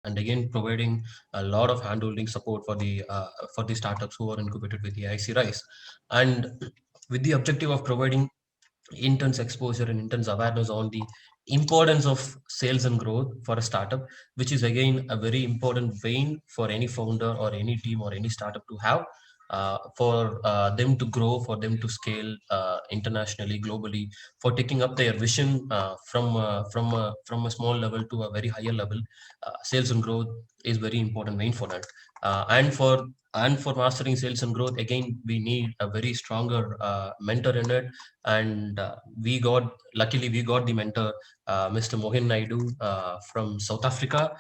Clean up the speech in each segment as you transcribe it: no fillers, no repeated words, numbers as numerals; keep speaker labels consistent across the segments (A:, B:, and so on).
A: and again providing a lot of handholding support for the startups who are incubated with the IC Rise, and with the objective of providing intense exposure and intense awareness on the importance of sales and growth for a startup, which is again a very important vein for any founder or any team or any startup to have, for them to grow, for them to scale internationally, globally, for taking up their vision from a small level to a very higher level. Sales and growth is very important vein for that, and for mastering sales and growth, again we need a very stronger mentor in it, and luckily we got the mentor, Mr. Mohin Naidu, from South Africa,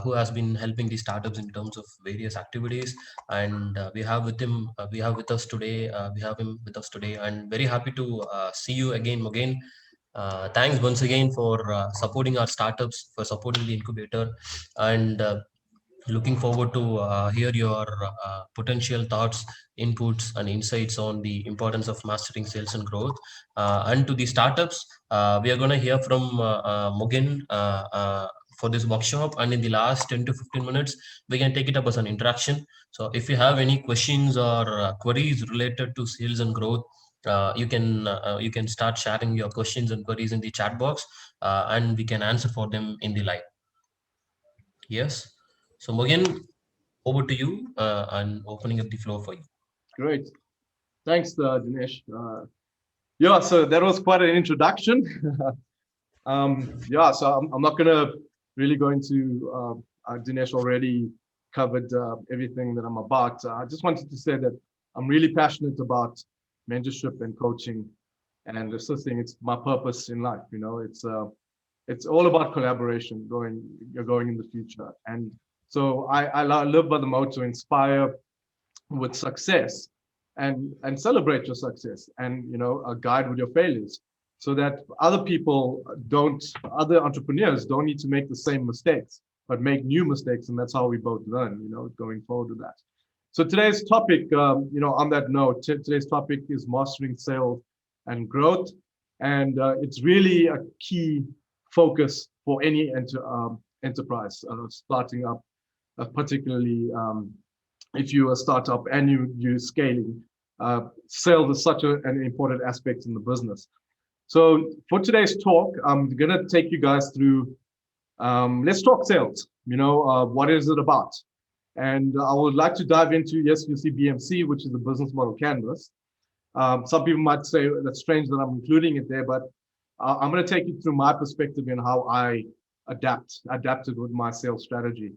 A: who has been helping the startups in terms of various activities, and we have with us today, we have him with us today, and very happy to see you again, Mohin. Thanks once again for supporting our startups, for supporting the incubator, and looking forward to hear your potential thoughts, inputs, and insights on the importance of mastering sales and growth. And to the startups, we are going to hear from Mugen for this workshop. And in the last 10 to 15 minutes, we can take it up as an interaction. So if you have any questions or queries related to sales and growth, you can start sharing your questions and queries in the chat box, and we can answer for them in the live. Yes. So Mugen, over to you, and opening up the floor for you.
B: Great. Thanks, Dinesh. Yeah, so that was quite an introduction. Yeah, so I'm not going to really go into, Dinesh already covered everything that I'm about. I just wanted to say that I'm really passionate about mentorship and coaching and assisting. It's my purpose in life. It's all about collaboration going in the future. And so I live by the motto: inspire with success, and celebrate your success, and guide with your failures, so that other entrepreneurs don't need to make the same mistakes, but make new mistakes, and that's how we both learn, going forward with that. So today's topic, on that note, today's topic is mastering sales and growth, and it's really a key focus for any enterprise starting up, particularly if you're a startup and you're scaling. Sales is such an important aspect in the business. So for today's talk, I'm going to take you guys through, let's talk sales. What is it about? And I would like to dive into, yes, you see BMC, which is the business model canvas. Some people might say that's strange that I'm including it there, but I'm going to take you through my perspective and how I adapted with my sales strategy.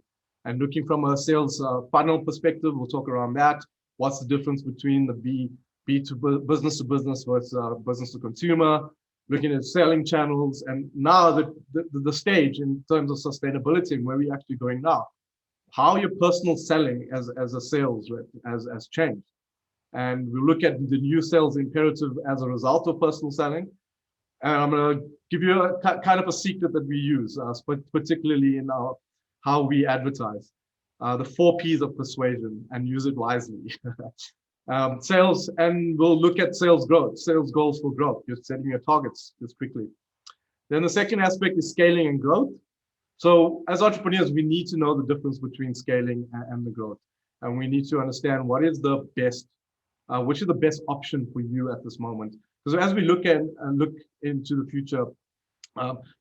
B: And looking from a sales funnel perspective, we'll talk around that. What's the difference between the B to business to business versus business to consumer? Looking at selling channels, and now the stage in terms of sustainability and where we're actually going now. How your personal selling as a sales rep has changed. And we'll look at the new sales imperative as a result of personal selling. And I'm going to give you a kind of a secret that we use, particularly in how we advertise. The 4 Ps of persuasion, and use it wisely. Sales, and we'll look at sales growth, sales goals for growth, just setting your targets just quickly. Then the second aspect is scaling and growth. So as entrepreneurs, we need to know the difference between scaling and the growth. And we need to understand what is the best, which is the best option for you at this moment. Because as we look into the future,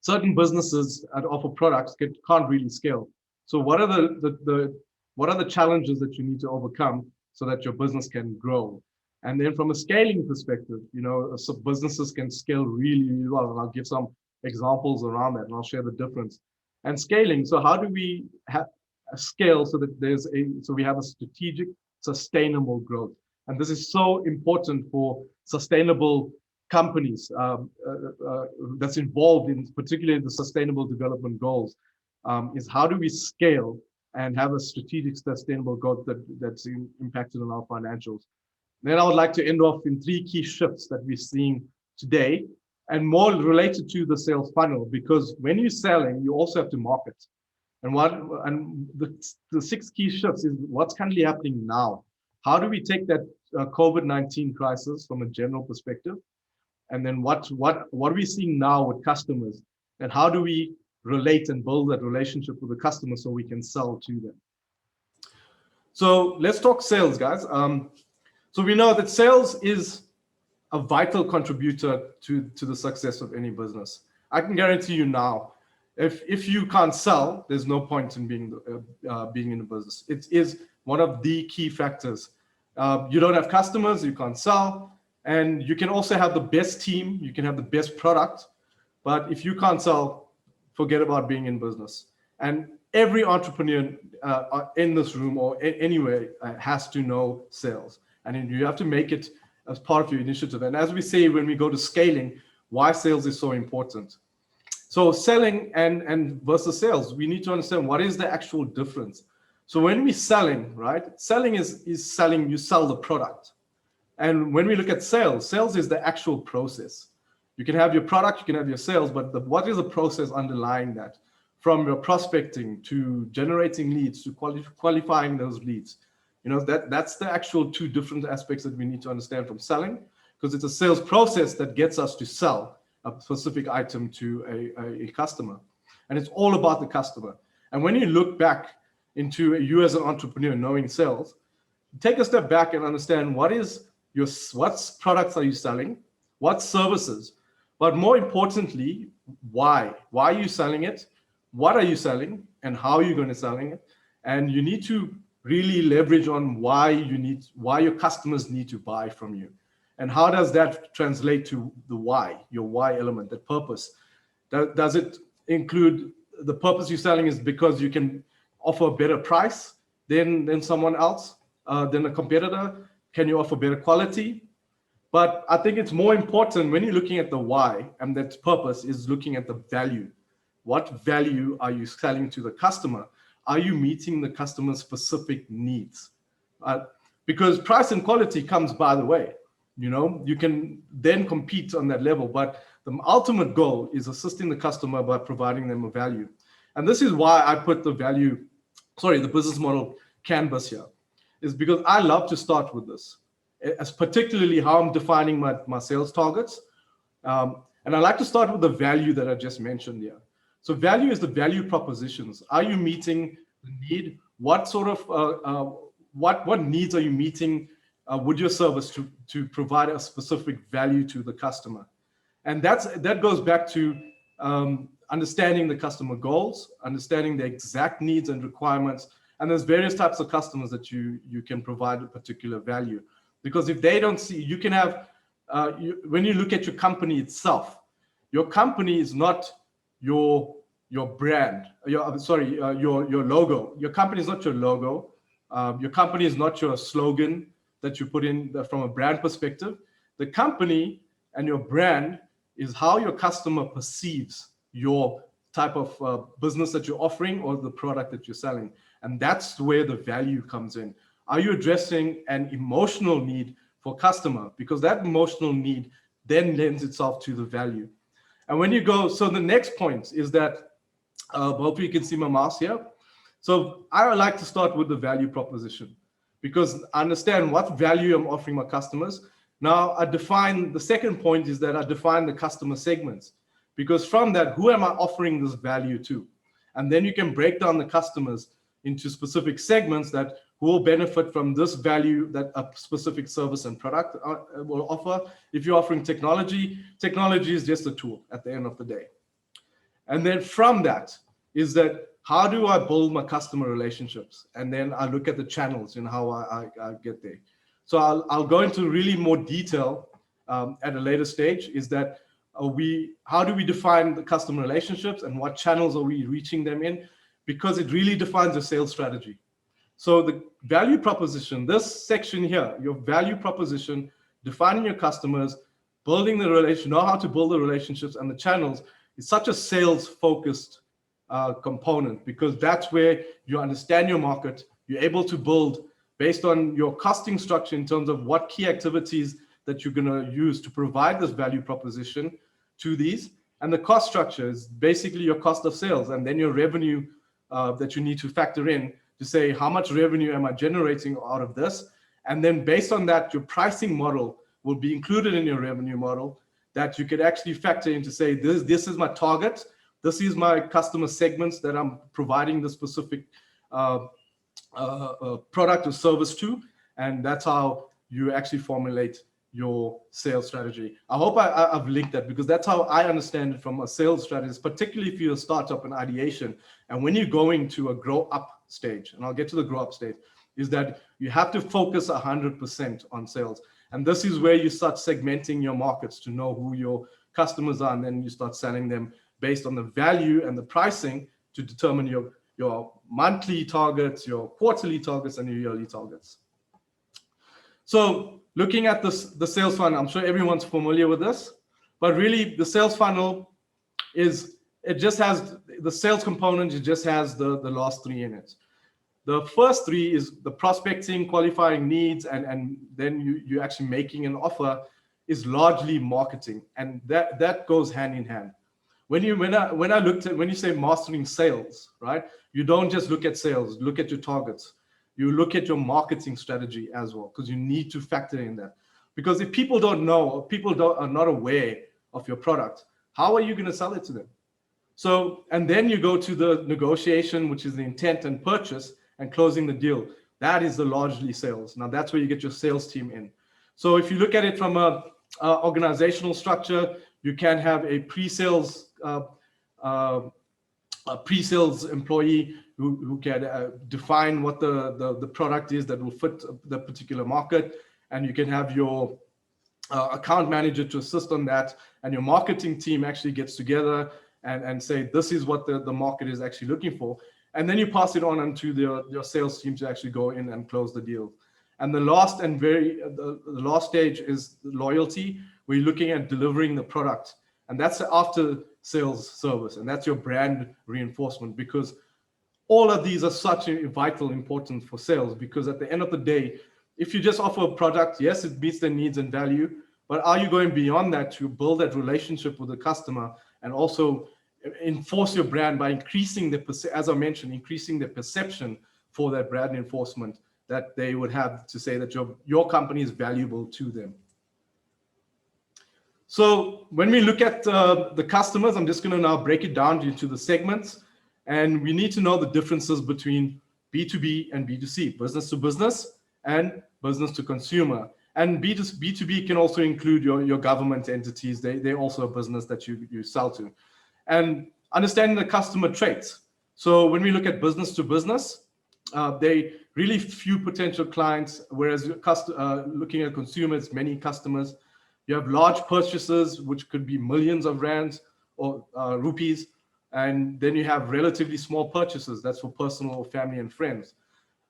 B: certain businesses that offer products can't really scale. So what are the challenges that you need to overcome so that your business can grow? And then from a scaling perspective, so businesses can scale really, really well. And I'll give some examples around that, and I'll share the difference. And scaling. So how do we have a scale so that we have a strategic, sustainable growth? And this is so important for sustainable companies that's involved in particularly the sustainable development goals, is how do we scale and have a strategic sustainable growth that's impacted on our financials. Then I would like to end off in 3 key shifts that we're seeing today, and more related to the sales funnel, because when you're selling, you also have to market. And the 6 key shifts is what's currently happening now. How do we take that COVID-19 crisis from a general perspective? And then what are we seeing now with customers? And how do we relate and build that relationship with the customer so we can sell to them. So let's talk sales, guys. So we know that sales is a vital contributor to the success of any business. I can guarantee you now, if you can't sell, there's no point in being in a business. It is one of the key factors. You don't have customers, you can't sell, and you can also have the best team, you can have the best product, but if you can't sell, forget about being in business. And every entrepreneur in this room or anywhere has to know sales, and you have to make it as part of your initiative. And as we say when we go to scaling, why sales is so important. So selling and versus sales, we need to understand what is the actual difference. So when we're selling, right? Selling is selling, you sell the product. And when we look at sales, sales is the actual process. You can have your product, you can have your sales, but what is the process underlying that? From your prospecting to generating leads to qualifying those leads. You know, that's the actual two different aspects that we need to understand from selling, because it's a sales process that gets us to sell a specific item to a customer. And it's all about the customer. And when you look back into you as an entrepreneur knowing sales, take a step back and understand what products are you selling, what services, but more importantly, why? Why are you selling it? What are you selling? And how are you going to selling it? And you need to really leverage on why your customers need to buy from you. And how does that translate to the why, your why element, the purpose? Does it include the purpose you're selling is because you can offer a better price than someone else, than a competitor? Can you offer better quality? But I think it's more important when you're looking at the why, and that purpose is looking at the value. What value are you selling to the customer? Are you meeting the customer's specific needs? Because price and quality comes by the way. You know, you can then compete on that level, but the ultimate goal is assisting the customer by providing them a value. And this is why I put the business model canvas here, is because I love to start with this, as particularly how I'm defining my sales targets. And I like to start with the value that I just mentioned here. So value is the value propositions. Are you meeting the need? What sort of, what needs are you meeting with your service to provide a specific value to the customer? And that goes back to understanding the customer goals, understanding the exact needs and requirements. And there's various types of customers that you can provide a particular value. Because if they don't see, you can have, when you look at your company itself, your company is not your brand, your logo. Your company is not your logo. Your company is not your slogan that you put in from a brand perspective. The company and your brand is how your customer perceives your type of business that you're offering or the product that you're selling. And that's where the value comes in. Are you addressing an emotional need for customer? Because that emotional need then lends itself to the value. And when you go, so the next point is that, hopefully you can see my mouse here. So I like to start with the value proposition, because I understand what value I'm offering my customers. Now the second point is that I define the customer segments, because from that, who am I offering this value to? And then you can break down the customers into specific segments that will benefit from this value that a specific service and product will offer. If you're offering technology, technology is just a tool at the end of the day. And then from that is that, how do I build my customer relationships? And then I look at the channels and how I get there. So I'll go into really more detail at a later stage, is that how do we define the customer relationships and what channels are we reaching them in? Because it really defines your sales strategy. So the value proposition, this section here, your value proposition, defining your customers, building the relation, know how to build the relationships and the channels, is such a sales focused component, because that's where you understand your market. You're able to build based on your costing structure in terms of what key activities that you're going to use to provide this value proposition to these. And the cost structure is basically your cost of sales, and then your revenue that you need to factor in to say, how much revenue am I generating out of this? And then based on that, your pricing model will be included in your revenue model that you could actually factor in to say, this is my target. this is my customer segments that I'm providing the specific product or service to, and that's how you actually formulate your sales strategy. I hope I've linked that, because that's how I understand it from a sales strategist, particularly if you're a startup and ideation. And when you're going to a grow up stage, and I'll get to the grow up stage, is that you have to focus 100% on sales. And this is where you start segmenting your markets to know who your customers are, and then you start selling them based on the value and the pricing to determine your monthly targets, your quarterly targets, and your yearly targets. So looking at the sales funnel, I'm sure everyone's familiar with this, but really the sales funnel it just has the sales component, it just has the last three in it. The first three is the prospecting, qualifying needs, and then you actually making an offer is largely marketing, and that goes hand in hand. When you say mastering sales, right? You don't just look at sales, look at your targets. You look at your marketing strategy as well, because you need to factor in that. Because if people don't know, or are not aware of your product, how are you going to sell it to them? So, and then you go to the negotiation, which is the intent and purchase, and closing the deal. That is the largely sales. Now that's where you get your sales team in. So if you look at it from a organizational structure, you can have a pre-sales employee who can define what the product is that will fit the particular market, and you can have your account manager to assist on that, and your marketing team actually gets together and say, this is what the market is actually looking for. And then you pass it on to your sales team to actually go in and close the deal. And the last stage is loyalty, where you're looking at delivering the product. And that's after sales service, and that's your brand reinforcement, because all of these are such a vital importance for sales. Because at the end of the day, if you just offer a product, yes, it meets their needs and value, but are you going beyond that to build that relationship with the customer and also enforce your brand by increasing as I mentioned, increasing the perception for that brand enforcement, that they would have to say that your company is valuable to them. So when we look at the customers, I'm just going to now break it down into the segments, and we need to know the differences between B2B and B2C, business to business and business to consumer. And B2B can also include your government entities. They're also a business that you sell to. And understanding the customer traits. So when we look at business to business, they really few potential clients, whereas looking at consumers, many customers. You have large purchases, which could be millions of rands or rupees. And then you have relatively small purchases. That's for personal or family and friends.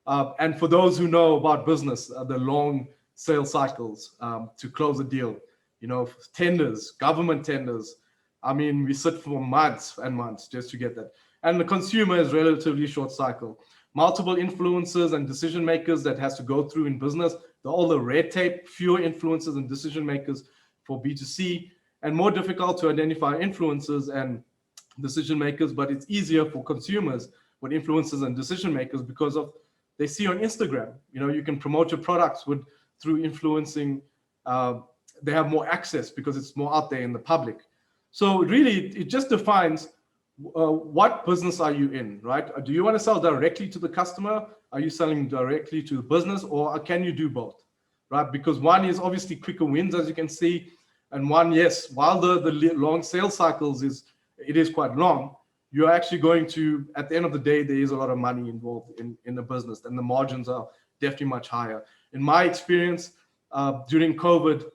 B: And for those who know about business, the long sales cycles to close a deal, tenders, government tenders. I mean, we sit for months and months just to get that. And the consumer is relatively short cycle. Multiple influencers and decision makers that has to go through in business, all the red tape, fewer influencers and decision makers for B2C, and more difficult to identify influencers and decision makers, but it's easier for consumers with influencers and decision makers because they see on Instagram, you can promote your products through influencing. They have more access because it's more out there in the public. So really, it just defines what business are you in, right? Do you want to sell directly to the customer? Are you selling directly to the business, or can you do both, right? Because one is obviously quicker wins, as you can see, and one, yes, while the long sales cycles it is quite long, you're actually going to, at the end of the day, there is a lot of money involved in the business, and the margins are definitely much higher. In my experience, during COVID,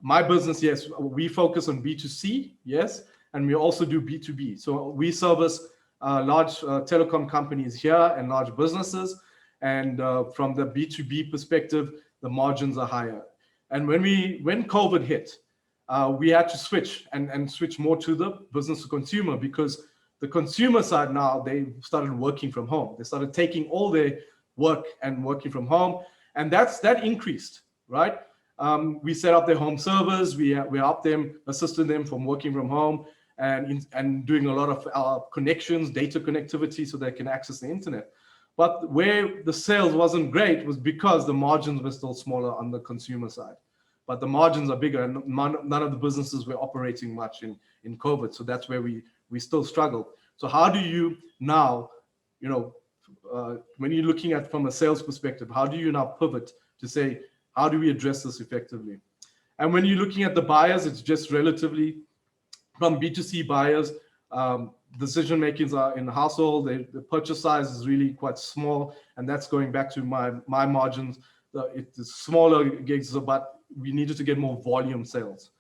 B: my business, yes, we focus on B2C, yes, and we also do B2B. So we service large telecom companies here and large businesses. And from the B2B perspective, the margins are higher. And when COVID hit, we had to switch and switch more to the business to consumer, because the consumer side now, they started working from home. They started taking all their work and working from home. And that increased, right? We set up their home servers. We helped them, assisted them from working from home, and doing a lot of connections, data connectivity, so they can access the internet. But where the sales wasn't great was because the margins were still smaller on the consumer side. But the margins are bigger, and none of the businesses were operating much in COVID. So that's where we we still struggle. So how do you now, when you're looking at from a sales perspective, how do you now pivot to say, how do we address this effectively? And when you're looking at the buyers, it's just relatively from B2C buyers, decision makings are in the household. The purchase size is really quite small, and that's going back to my margins. It's smaller gigs, but we needed to get more volume sales.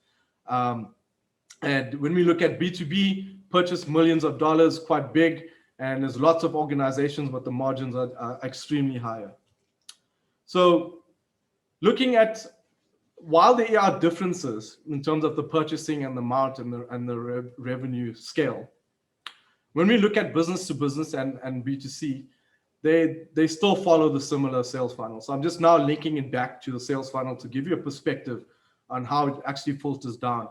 B: And when we look at B2B, purchase millions of dollars, quite big, and there's lots of organizations, but the margins are extremely higher. So looking at, while there are differences in terms of the purchasing and the amount and the revenue scale, when we look at business to business and B2C, they still follow the similar sales funnel. So I'm just now linking it back to the sales funnel to give you a perspective on how it actually filters down.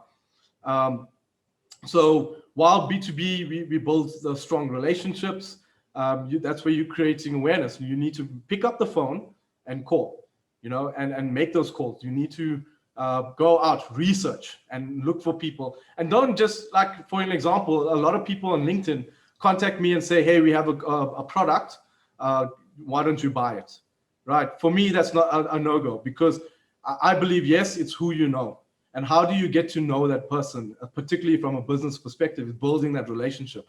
B: So while B2B, we build the strong relationships, that's where you're creating awareness. You need to pick up the phone and call, and make those calls. You need to go out, research, and look for people. And don't just, like, for an example, a lot of people on LinkedIn contact me and say, hey, we have a product. Why don't you buy it? Right? For me, that's not a no-go, because I believe, yes, it's who you know. And how do you get to know that person, particularly from a business perspective, is building that relationship.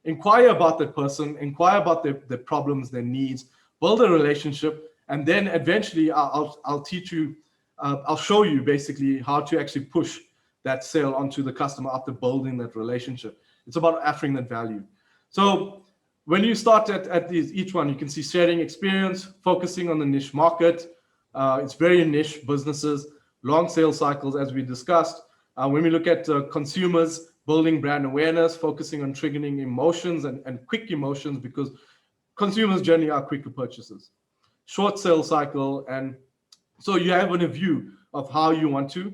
B: Inquire about that person, inquire about their problems, their needs, build a relationship, and then eventually I'll teach you, I'll show you basically how to actually push that sale onto the customer after building that relationship. It's about offering that value. So when you start at each one, you can see sharing experience, focusing on the niche market. It's very niche businesses, long sales cycles, as we discussed. When we look at consumers, building brand awareness, focusing on triggering emotions and quick emotions, because consumers generally are quicker purchases. Short sales cycle, and so you have a view of how you want to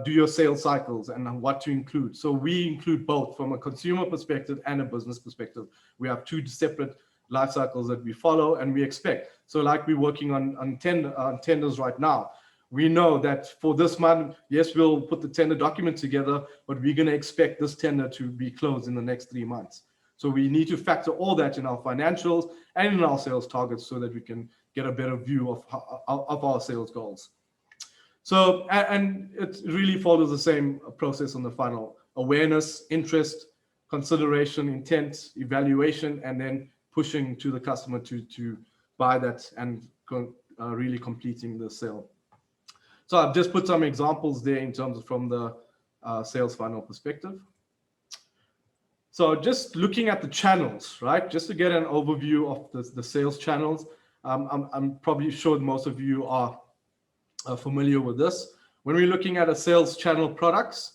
B: do your sales cycles and what to include. So we include both from a consumer perspective and a business perspective. We have two separate life cycles that we follow and we expect. So like we're working on tenders right now. We know that for this month, yes, we'll put the tender document together, but we're going to expect this tender to be closed in the next 3 months. So we need to factor all that in our financials and in our sales targets so that we can get a better view of our sales goals. So, and it really follows the same process on the funnel: awareness, interest, consideration, intent, evaluation, and then pushing to the customer to buy that and really completing the sale. So I've just put some examples there in terms of from the sales funnel perspective. So just looking at the channels, right? Just to get an overview of the sales channels. I'm probably sure most of you are familiar with this. When we're looking at a sales channel products,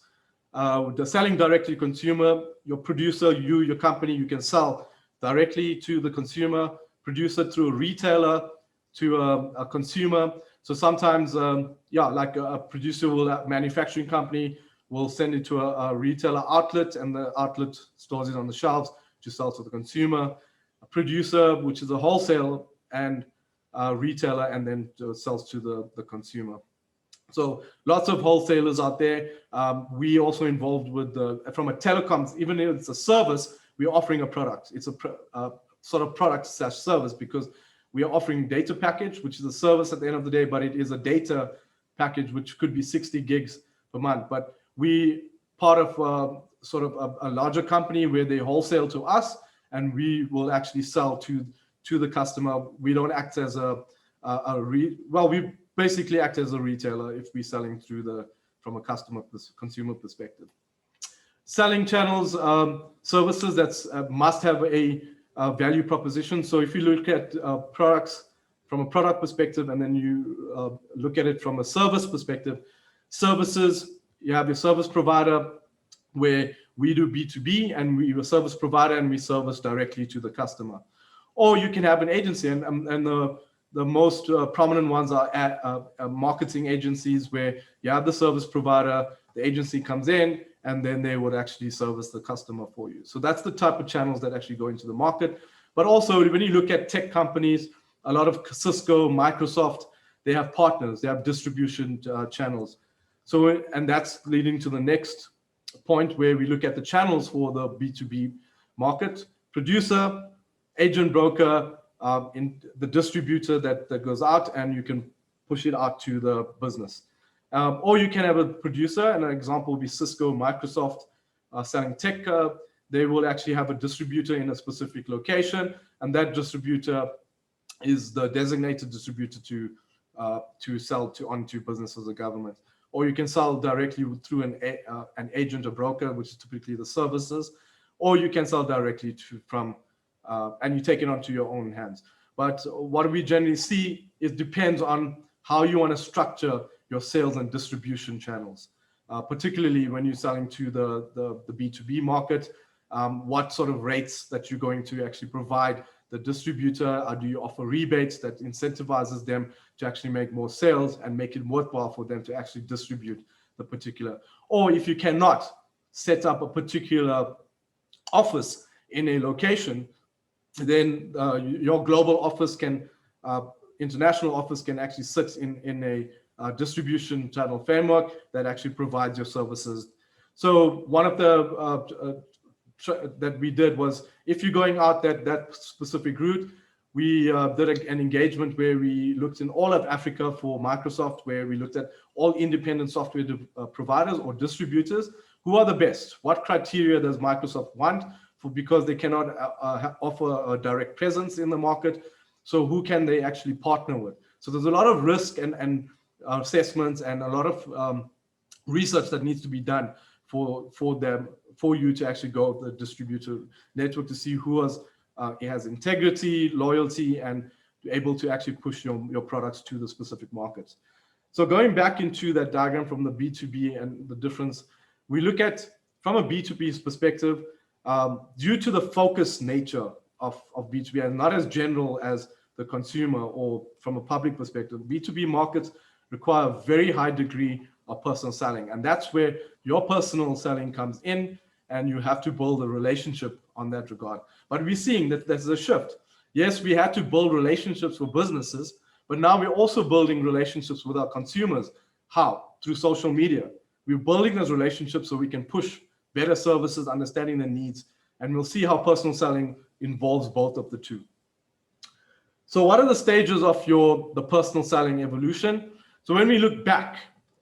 B: the selling directly to consumer, your producer, your company, you can sell directly to the consumer, producer through a retailer to a consumer. So sometimes, like a producer a manufacturing company will send it to a retailer outlet, and the outlet stores it on the shelves to sell to the consumer. A producer, which is a wholesale and retailer, and then sells to the consumer. So lots of wholesalers out there. We also involved with from a telecoms, even if it's a service, we're offering a product. It's a sort of product/service, because we are offering data package, which is a service at the end of the day, but it is a data package which could be 60 gigs per month. But we part of sort of a larger company where they wholesale to us, and we will actually sell to the customer. We don't act as we basically act as a retailer if we're selling through from a consumer perspective. Selling channels, services that must have a value proposition. So if you look at products from a product perspective, and then you look at it from a service perspective, services, you have your service provider where we do B2B, and we're a service provider and we service directly to the customer. Or you can have an agency, and the most prominent ones are marketing agencies, where you have the service provider, the agency comes in, and then they would actually service the customer for you. So that's the type of channels that actually go into the market. But also, when you look at tech companies, a lot of Cisco, Microsoft, they have partners, they have distribution channels. So, and that's leading to the next point where we look at the channels for the B2B market: producer, agent, broker, in the distributor that goes out, and you can push it out to the business. Or you can have a producer, and an example would be Cisco, Microsoft, selling tech. They will actually have a distributor in a specific location, and that distributor is the designated distributor to sell to onto businesses or government. Or you can sell directly through an agent or broker, which is typically the services, or you can sell directly from and you take it onto your own hands. But what we generally see, it depends on how you want to structure your sales and distribution channels, particularly when you're selling to the B2B market. What sort of rates that you're going to actually provide the distributor? Do you offer rebates that incentivizes them to actually make more sales and make it worthwhile for them to actually distribute the particular? Or if you cannot set up a particular office in a location, then your global office can, international office can actually sit in a distribution channel framework that actually provides your services. So one of the that we did was, if you're going out that specific route, we did an engagement where we looked in all of Africa for Microsoft, where we looked at all independent software providers or distributors. Who are the best? What criteria does Microsoft want? Because they cannot offer a direct presence in the market. So who can they actually partner with? So there's a lot of risk and assessments and a lot of research that needs to be done for you to actually go the distributor network to see who has integrity, loyalty, and able to actually push your products to the specific markets. So going back into that diagram from the B2B and the difference, we look at, from a B2B perspective, due to the focused nature of B2B and not as general as the consumer or from a public perspective, B2B markets require a very high degree of personal selling. And that's where your personal selling comes in, and you have to build a relationship on that regard. But we're seeing that there's a shift. Yes, we had to build relationships with businesses, but now we're also building relationships with our consumers. How? Through social media. We're building those relationships so we can push better services, understanding their needs, and we'll see how personal selling involves both of the two. So what are the stages of the personal selling evolution? So when we look back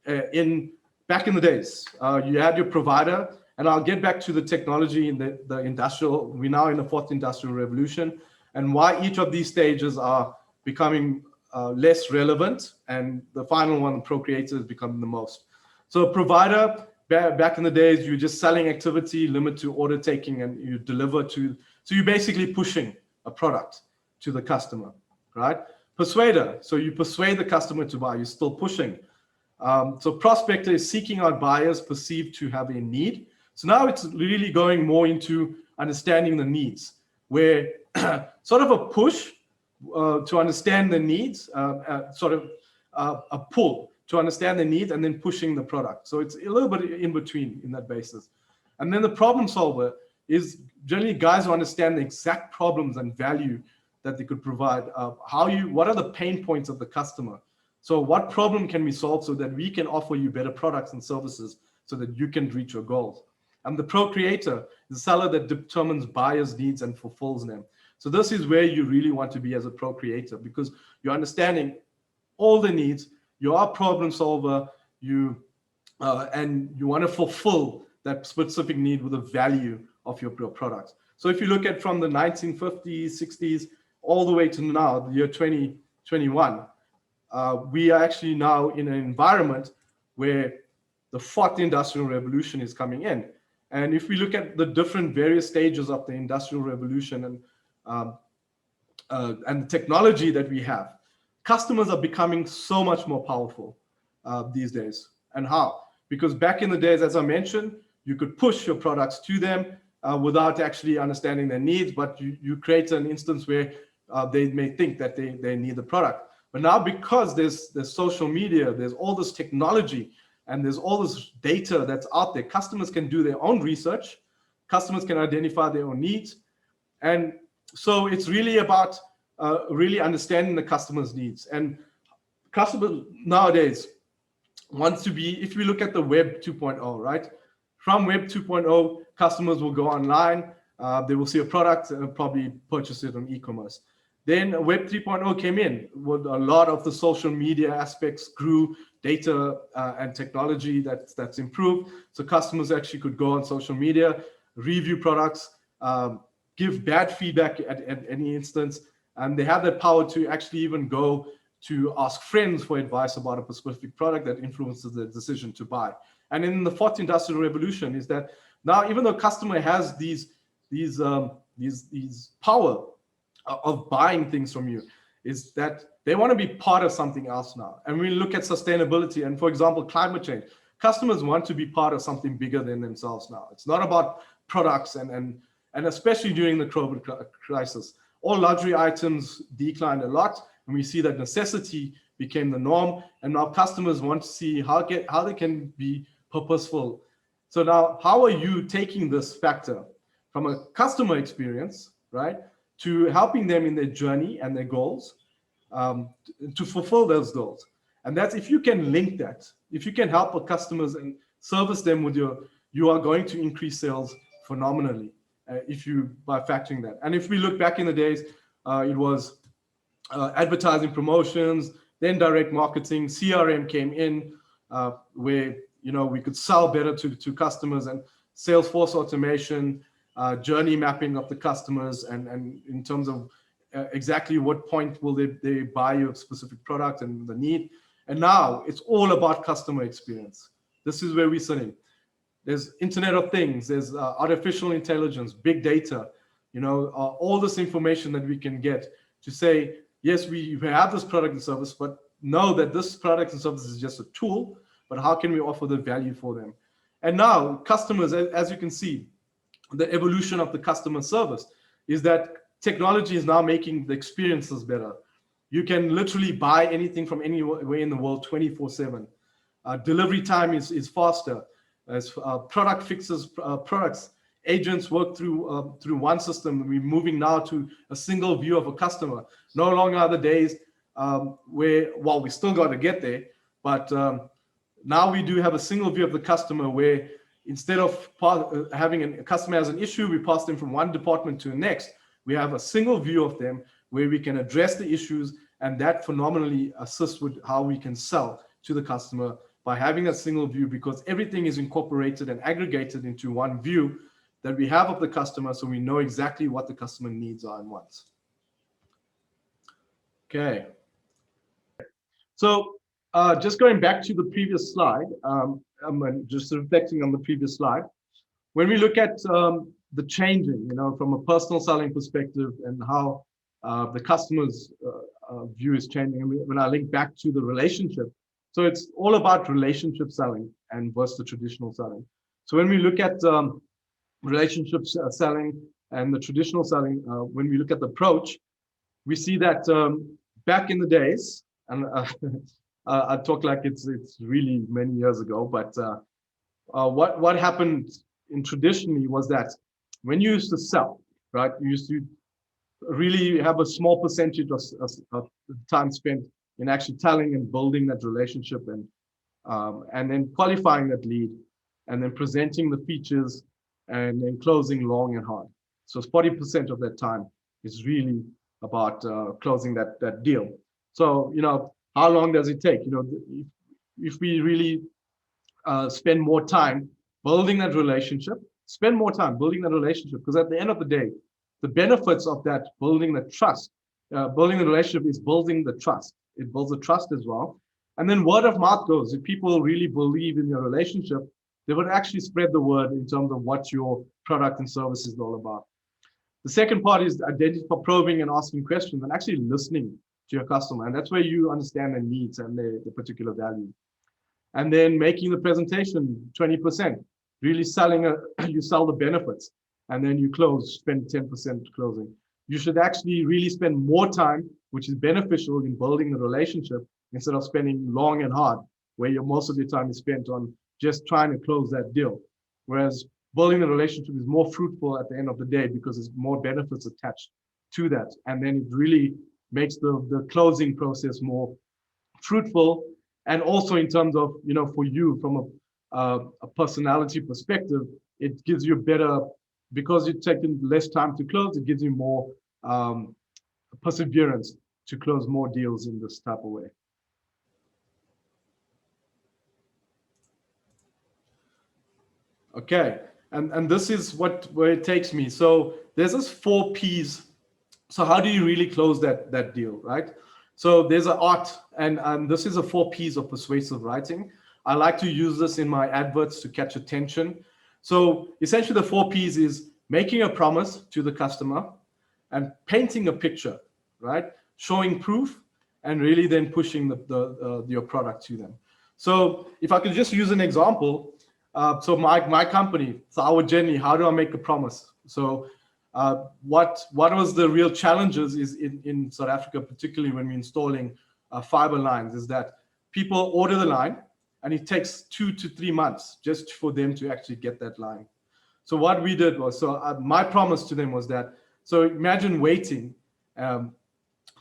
B: in the days, you had your provider, and I'll get back to the technology in the industrial. We're now in the fourth industrial revolution, and why each of these stages are becoming less relevant, and the final one, Procreator, is becoming the most. So a provider, back in the days, you're just selling activity, limit to order taking, and you deliver to, so you're basically pushing a product to the customer, right? Persuader, so you persuade the customer to buy, you're still pushing. So prospector is seeking out buyers perceived to have a need. So now it's really going more into understanding the needs, where sort of a push to understand the needs, sort of a pull to understand the needs, and then pushing the product. So it's a little bit in between in that basis. And then the problem solver is generally guys who understand the exact problems and value that they could provide. What are the pain points of the customer? So what problem can we solve so that we can offer you better products and services so that you can reach your goals? And the procreator is the seller that determines buyers' needs and fulfills them. So this is where you really want to be as a procreator, because you're understanding all the needs, you are a problem solver, and you want to fulfill that specific need with the value of your products. So if you look at from the 1950s, 60s, all the way to now, the year 2021, we are actually now in an environment where the fourth industrial revolution is coming in. And if we look at the different various stages of the industrial revolution and the technology that we have, customers are becoming so much more powerful these days. And how? Because back in the days, as I mentioned, you could push your products to them without actually understanding their needs, but you create an instance where they may think that they need the product. But now, because there's social media, there's all this technology, and there's all this data that's out there, customers can do their own research, customers can identify their own needs. And so it's really about really understanding the customer's needs. And customers nowadays wants to be, if we look at the web 2.0, right? from Web 2.0, customers will go online, they will see a product and probably purchase it on e-commerce. Then Web 3.0 came in with a lot of the social media aspects grew, data and technology that's improved. So customers actually could go on social media, review products, give bad feedback at any instance. And they have that power to actually even go to ask friends for advice about a specific product that influences their decision to buy. And in the fourth industrial revolution is that now, even though customer has these power of buying things from you, is that they want to be part of something else now. And we look at sustainability and, for example, climate change. Customers want to be part of something bigger than themselves now. It's not about products and especially during the COVID crisis, all luxury items declined a lot, and we see that necessity became the norm. And now customers want to see how they can be purposeful. So now, how are you taking this factor from a customer experience, right, to helping them in their journey and their goals, to fulfill those goals? And that's, if you can link that, if you can help our customers and service them with you are going to increase sales phenomenally by factoring that. And if we look back in the days, it was advertising, promotions, then direct marketing, CRM came in, where we could sell better to customers, and Salesforce automation, journey mapping of the customers, and in terms of exactly what point will they buy your specific product and the need. And now it's all about customer experience. This is where we're sitting. There's Internet of Things, there's artificial intelligence, big data, all this information that we can get to say, yes, we have this product and service, but know that this product and service is just a tool, but how can we offer the value for them? And now customers, as you can see, the evolution of the customer service is that technology is now making the experiences better. You can literally buy anything from anywhere in the world 24/7. Delivery time is faster. As product fixes products, agents work through one system. We're moving now to a single view of a customer. No longer are the days where, well, we still got to get there, but now we do have a single view of the customer, where instead of having a customer has an issue, we pass them from one department to the next. We have a single view of them where we can address the issues, and that phenomenally assists with how we can sell to the customer by having a single view, because everything is incorporated and aggregated into one view that we have of the customer, so we know exactly what the customer needs are and wants. Okay. So just going back to the previous slide, just reflecting on the previous slide, when we look at the changing, from a personal selling perspective and how the customer's view is changing, and when I link back to the relationship, so it's all about relationship selling and versus the traditional selling. So when we look at relationship selling and the traditional selling, when we look at the approach, we see that back in the days, and I talk like it's really many years ago, but what happened in traditionally was that when you used to sell, right, you used to really have a small percentage of time spent in actually telling and building that relationship, and then qualifying that lead, and then presenting the features, and then closing long and hard. So 40% of that time is really about closing that deal. So, how long does it take? If we really spend more time building that relationship, because at the end of the day, the benefits of that building the trust, building the relationship is building the trust. It builds the trust as well. And then word of mouth goes. If people really believe in your relationship, they would actually spread the word in terms of what your product and service is all about. The second part is identifying, probing and asking questions, and actually listening to your customer. And that's where you understand their needs and their particular value. And then making the presentation 20%, really selling, you sell the benefits, and then you spend 10% closing. You should actually really spend more time, which is beneficial in building the relationship, instead of spending long and hard, where most of your time is spent on just trying to close that deal. Whereas building the relationship is more fruitful at the end of the day, because there's more benefits attached to that. And then it really makes the closing process more fruitful. And also in terms of, for you, from a personality perspective, it gives you better, because you're taking less time to close, it gives you more perseverance to close more deals in this type of way. Okay, and this is where it takes me. So there's this 4 Ps. So how do you really close that deal, right? So there's an art, and this is a 4 Ps of persuasive writing. I like to use this in my adverts to catch attention. So essentially, the 4 Ps is making a promise to the customer and painting a picture, right? Showing proof, and really then pushing your product to them. So if I could just use an example, so my company, so our journey, how do I make a promise? So what was the real challenges is in South Africa, particularly when we're installing fiber lines, is that people order the line and it takes 2 to 3 months just for them to actually get that line. So what we did was, so my promise to them was that, so imagine waiting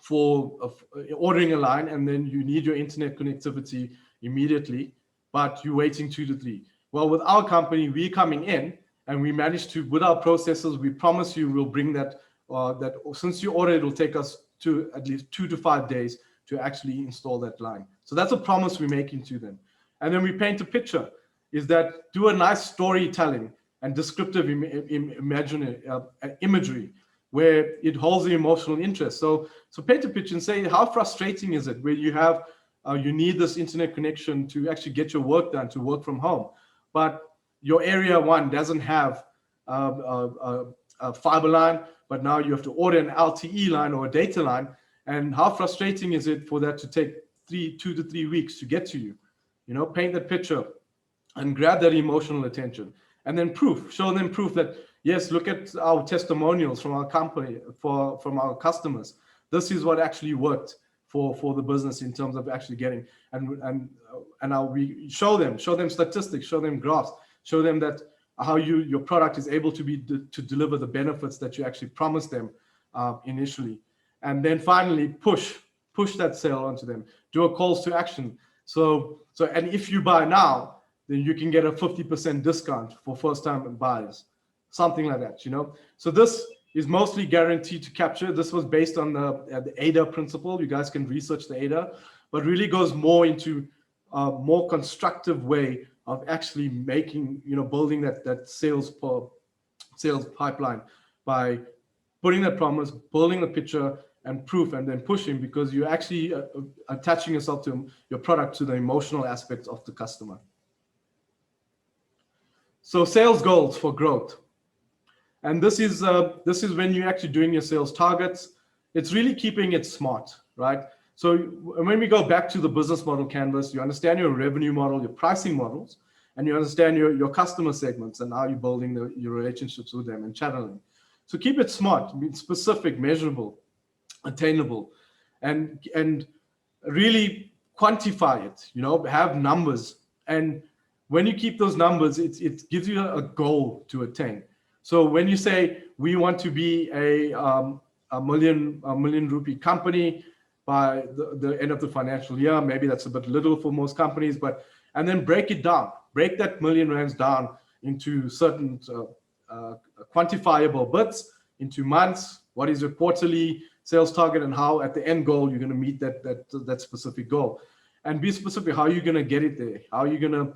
B: for ordering a line, and then you need your internet connectivity immediately, but you're waiting 2 to 3. Well, with our company, we're coming in and we managed to, with our processes, we promise you we'll bring that, since you order, it will take us to at least 2 to 5 days to actually install that line. So that's a promise we're making to them. And then we paint a picture, is that do a nice storytelling and descriptive imagery where it holds the emotional interest. So paint a picture and say, how frustrating is it where you have, you need this internet connection to actually get your work done, to work from home, but your area one doesn't have a fiber line, but now you have to order an LTE line or a data line. And how frustrating is it for that to take 2 to 3 weeks to get to you? You know, paint that picture and grab that emotional attention. And then show them proof that, yes, look at our testimonials from our company, from our customers. This is what actually worked for the business in terms of actually getting, and we show them statistics, show them graphs, show them that how your product is able to deliver the benefits that you actually promised them initially. And then finally push that sale onto them. Do a calls to action. So and if you buy now, then you can get a 50% discount for first-time buyers, something like that, you know. So this is mostly guaranteed to capture. This was based on the AIDA principle. You guys can research the AIDA, but really goes more into a more constructive way of actually making, you know, building that sales pipeline by putting that promise, building the picture and proof, and then pushing, because you're actually attaching yourself to your product, to the emotional aspects of the customer. So sales goals for growth. And this is when you're actually doing your sales targets. It's really keeping it smart, right? So when we go back to the business model canvas, you understand your revenue model, your pricing models, and you understand your customer segments and how you're building your relationships with them and channeling. So keep it smart, specific, measurable, attainable, and really quantify it, you know, have numbers. And when you keep those numbers, it gives you a goal to attain. So when you say we want to be a million rupee company by the end of the financial year, maybe that's a bit little for most companies, and then break it down, break that million rands down into certain quantifiable bits, into months. What is your quarterly sales target, and how at the end goal you're going to meet that specific goal, and be specific. How are you going to get it there? How are you going to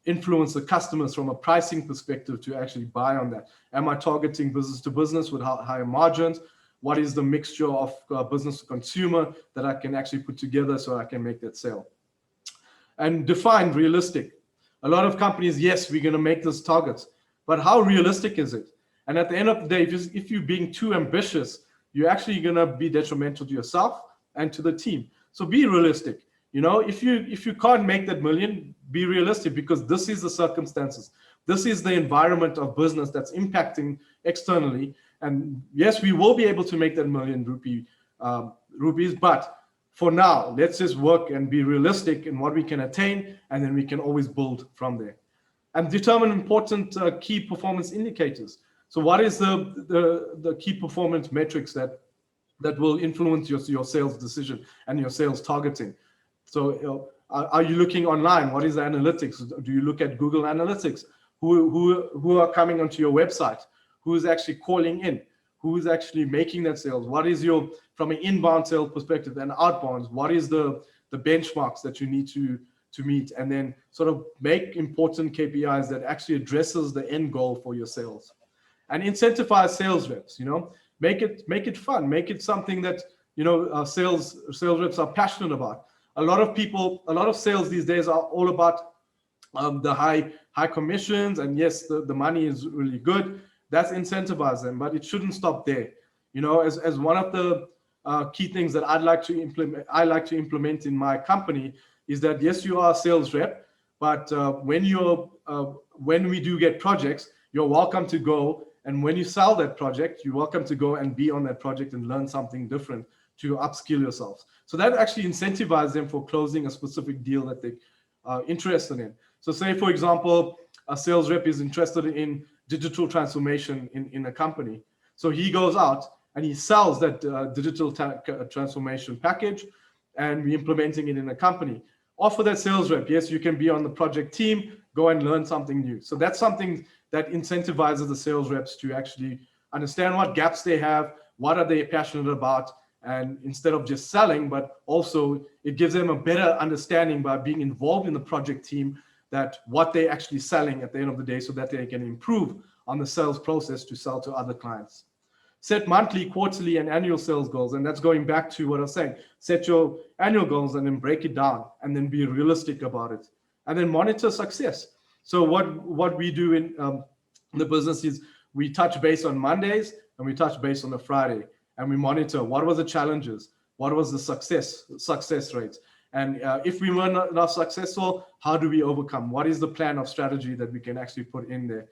B: influence the customers from a pricing perspective to actually buy on that? Am I targeting business to business with higher margins? What is the mixture of business to consumer that I can actually put together so I can make that sale? And define realistic. A lot of companies, yes, we're going to make those targets, but how realistic is it? And at the end of the day, if you're being too ambitious, you're actually going to be detrimental to yourself and to the team. So be realistic. You know, if you can't make that million, be realistic, because this is the circumstances. This is the environment of business that's impacting externally. And yes, we will be able to make that million rupees, but for now, let's just work and be realistic in what we can attain, and then we can always build from there. And determine important key performance indicators. So what is the key performance metrics that will influence your sales decision and your sales targeting? So Are you looking online? What is the analytics? Do you look at Google Analytics? Who are coming onto your website? Who is actually calling in? Who is actually making that sales? What is your, from an inbound sales perspective and outbounds, what is the benchmarks that you need to meet? And then sort of make important KPIs that actually addresses the end goal for your sales. And incentivize sales reps, make it fun, make it something that, sales reps are passionate about. A lot of sales these days are all about the high commissions, and yes, the money is really good. That's incentivize them, but it shouldn't stop there. As one of the key things that I like to implement in my company is that, yes, you are a sales rep, but when we do get projects, you're welcome to go. And when you sell that project, you're welcome to go and be on that project and learn something different to upskill yourselves. So that actually incentivizes them for closing a specific deal that they are interested in. So say, for example, a sales rep is interested in digital transformation in a company. So he goes out and he sells that digital transformation package, and we're implementing it in a company. Offer that sales rep, yes, you can be on the project team, go and learn something new. So that's something that incentivizes the sales reps to actually understand what gaps they have, what are they passionate about, and instead of just selling, but also it gives them a better understanding by being involved in the project team, that what they're actually selling at the end of the day, so that they can improve on the sales process to sell to other clients. Set monthly, quarterly, and annual sales goals. And that's going back to what I was saying. Set your annual goals and then break it down, and then be realistic about it. And then monitor success. So what we do in the business is we touch base on Mondays and we touch base on a Friday, and we monitor what were the challenges, what was the success rates. And if we were not successful, how do we overcome? What is the plan of strategy that we can actually put in there?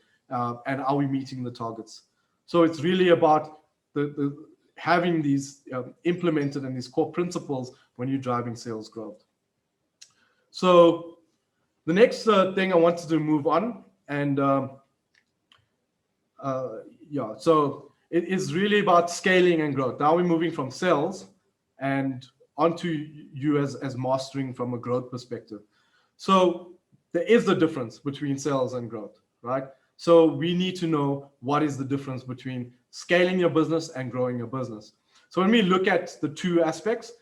B: And are we meeting the targets? So it's really about the having these implemented and these core principles when you're driving sales growth. So the next thing I wanted to move on, and so it is really about scaling and growth. Now we're moving from sales and onto you as mastering from a growth perspective. So there is the difference between sales and growth, right? So we need to know what is the difference between scaling your business and growing your business. So when we look at the two aspects,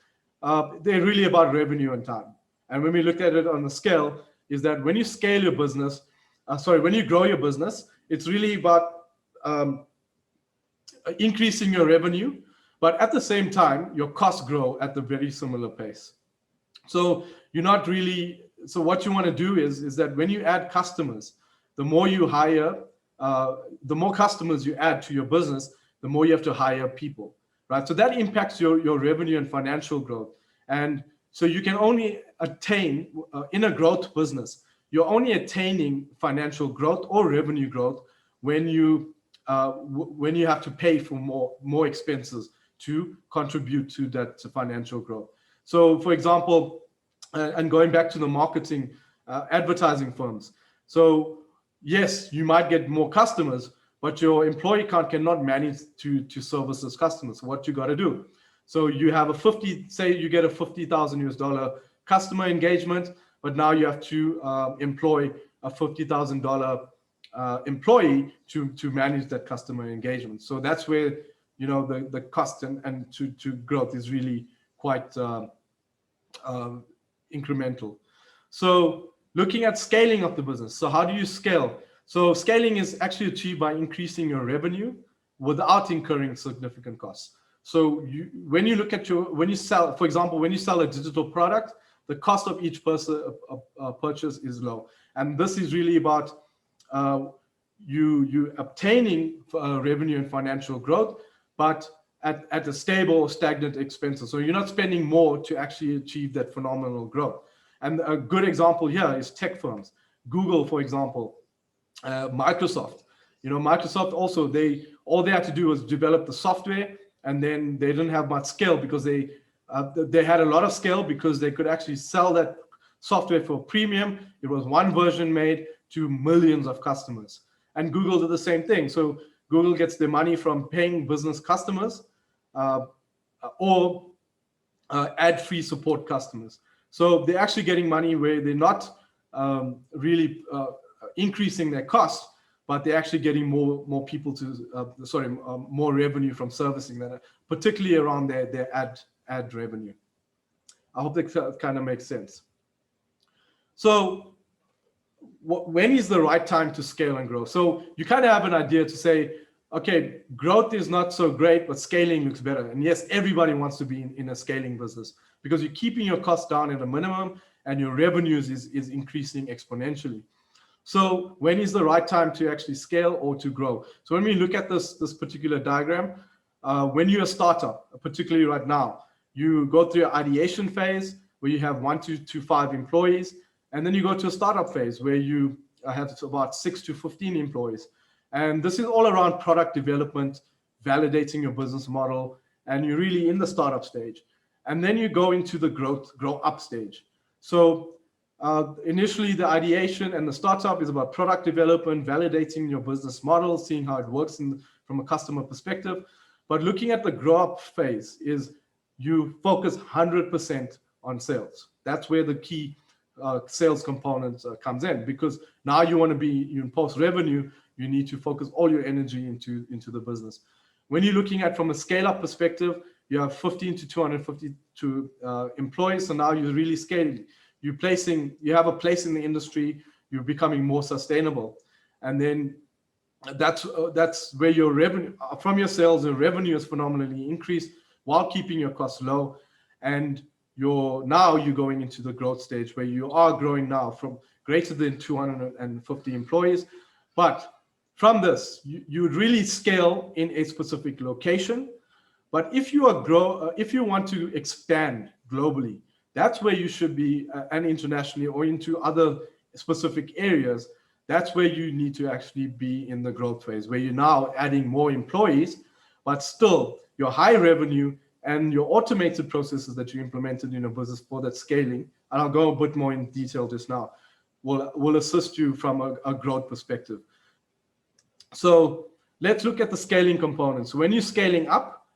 B: they're really about revenue and time. And when we look at it on the scale, is that when you scale your business, when you grow your business, it's really about increasing your revenue, but at the same time, your costs grow at a very similar pace. So you're not really, so what you want to do is that when you add customers, the more you hire, the more customers you add to your business, the more you have to hire people, right? So that impacts your revenue and financial growth. And so you can only attain, in a growth business, you're only attaining financial growth or revenue growth when you have to pay for more expenses to contribute to that financial growth. So for example, and going back to the marketing, advertising firms. So yes, you might get more customers, but your employee count cannot manage to service those customers. So what you got to do? So you have say you get a $50,000 customer engagement, but now you have to employ a $50,000 employee to manage that customer engagement. So that's where the cost and to growth is really quite incremental. So looking at scaling of the business. So how do you scale? So scaling is actually achieved by increasing your revenue without incurring significant costs. So when you sell, for example, when you sell a digital product, the cost of each purchase is low. And this is really about you obtaining revenue and financial growth, but at a stable, stagnant expenses. So you're not spending more to actually achieve that phenomenal growth. And a good example here is tech firms. Google, for example, Microsoft. Microsoft also, all they had to do was develop the software, and then they didn't have much scale because they had a lot of scale because they could actually sell that software for premium. It was one version made to millions of customers. And Google did the same thing. So Google gets their money from paying business customers or ad-free support customers. So they're actually getting money where they're not really increasing their cost, but they're actually getting more people to, more revenue from servicing that, particularly around their ad revenue. I hope that kind of makes sense. So when is the right time to scale and grow? So you kind of have an idea to say, okay, growth is not so great, but scaling looks better. And yes, everybody wants to be in a scaling business because you're keeping your costs down at a minimum and your revenues is increasing exponentially. So when is the right time to actually scale or to grow? So when we look at this particular diagram, when you're a startup, particularly right now, you go through your ideation phase where you have 1 to 5 employees, and then you go to a startup phase where you have about 6 to 15 employees. And this is all around product development, validating your business model, and you're really in the startup stage. And then you go into the grow up stage. So initially the ideation and the startup is about product development, validating your business model, seeing how it works from a customer perspective. But looking at the grow up phase is you focus 100% on sales. That's where the key sales component comes in, because now you want to be, you post revenue, you need to focus all your energy into the business. When you're looking at from a scale up perspective, you have 15 to 252 employees. So now you're really scaling. You have a place in the industry. You're becoming more sustainable, and then that's where your revenue from your sales and revenue is phenomenally increased while keeping your costs low, and you're going into the growth stage where you are growing now from greater than 250 employees. But from this, you would really scale in a specific location. But if you want to expand globally, that's where you should be, and internationally or into other specific areas. That's where you need to actually be in the growth phase, where you're now adding more employees, but still your high revenue and your automated processes that you implemented in your business for that scaling, and I'll go a bit more in detail just now, will assist you from a growth perspective. So let's look at the scaling components. When you're scaling up,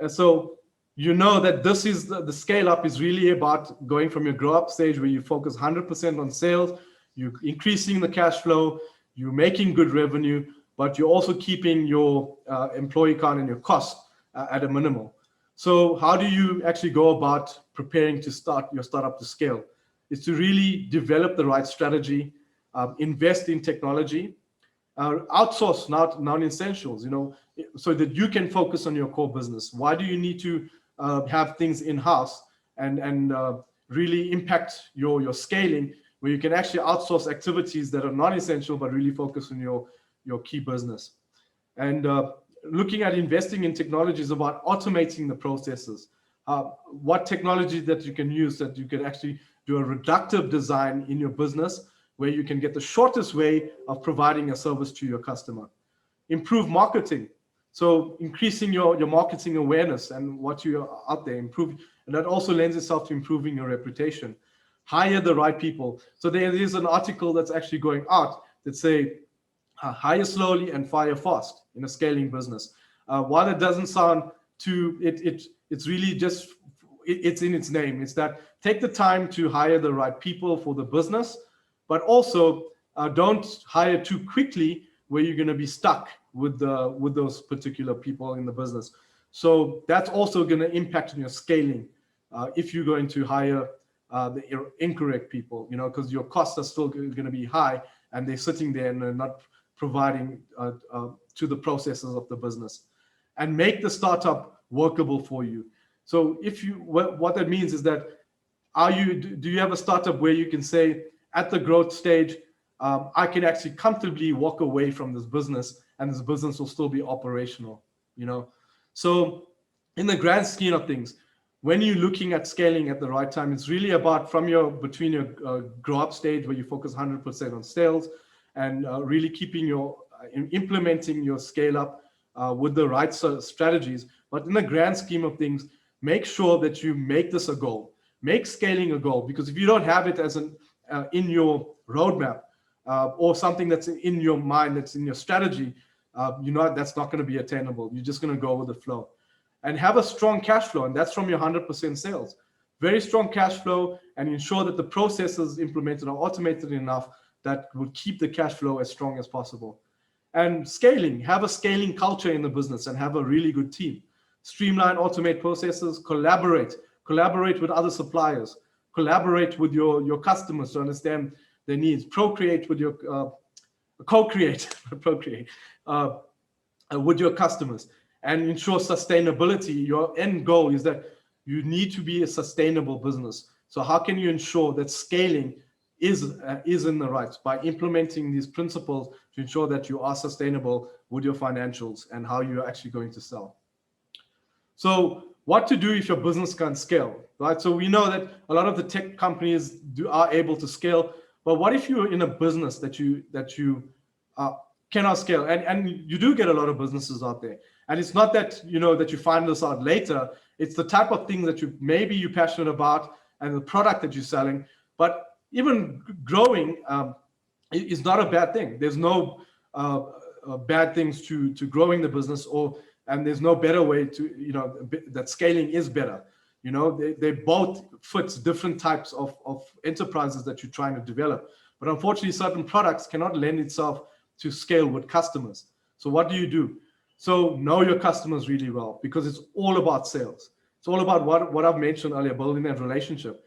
B: so you know that this is the scale up is really about going from your grow up stage where you focus 100% on sales, you're increasing the cash flow, you're making good revenue, but you're also keeping your employee count and your cost at a minimum. So how do you actually go about preparing to start your startup to scale? Is to really develop the right strategy, invest in technology, outsource non-essentials, so that you can focus on your core business. Why do you need to have things in-house and really impact your scaling, where you can actually outsource activities that are non-essential but really focus on your key business? And looking at investing in technology is about automating the processes. What technology that you can use that you can actually do a reductive design in your business, where you can get the shortest way of providing a service to your customer. Improve marketing. So increasing your marketing awareness and what you are out there, and that also lends itself to improving your reputation. Hire the right people. So there is an article that's actually going out that say, hire slowly and fire fast in a scaling business. While it doesn't sound too, it's really just, it's in its name. It's that take the time to hire the right people for the business, but also don't hire too quickly where you're going to be stuck with those particular people in the business. So that's also going to impact on your scaling if you're going to hire the incorrect people, because your costs are still going to be high and they're sitting there and they're not providing to the processes of the business. And make the startup workable for you. So what that means is that do you have a startup where you can say at the growth stage, I can actually comfortably walk away from this business and this business will still be operational, So in the grand scheme of things, when you're looking at scaling at the right time, it's really about between your grow up stage where you focus 100% on sales and really implementing your scale up with the right strategies. But in the grand scheme of things, make sure that you make this a goal. Make scaling a goal, because if you don't have it as in your roadmap or something that's in your mind, that's in your strategy, that's not going to be attainable. You're just going to go with the flow. And have a strong cash flow, and that's from your 100% sales. very strong cash flow, and ensure that the processes implemented are automated enough that will keep the cash flow as strong as possible. And scaling, have a scaling culture in the business and have a really good team. Streamline, automate processes, collaborate with other suppliers, collaborate with your customers to understand their needs, co-create with your with your customers, and ensure sustainability. Your end goal is that you need to be a sustainable business. So how can you ensure that scaling is in the right, by implementing these principles to ensure that you are sustainable with your financials and how you're actually going to sell. So what to do if your business can't scale, right? So we know that a lot of the tech companies are able to scale, but what if you're in a business that you cannot scale? And you do get a lot of businesses out there, and it's not that that you find this out later. It's the type of thing that you're passionate about and the product that you're selling. But even growing is not a bad thing. There's no bad things to growing the business, and there's no better way to that scaling is better. They both fit different types of enterprises that you're trying to develop. But unfortunately, certain products cannot lend itself to scale with customers. So what do? So know your customers really well, because it's all about sales. It's all about what I've mentioned earlier, building that relationship.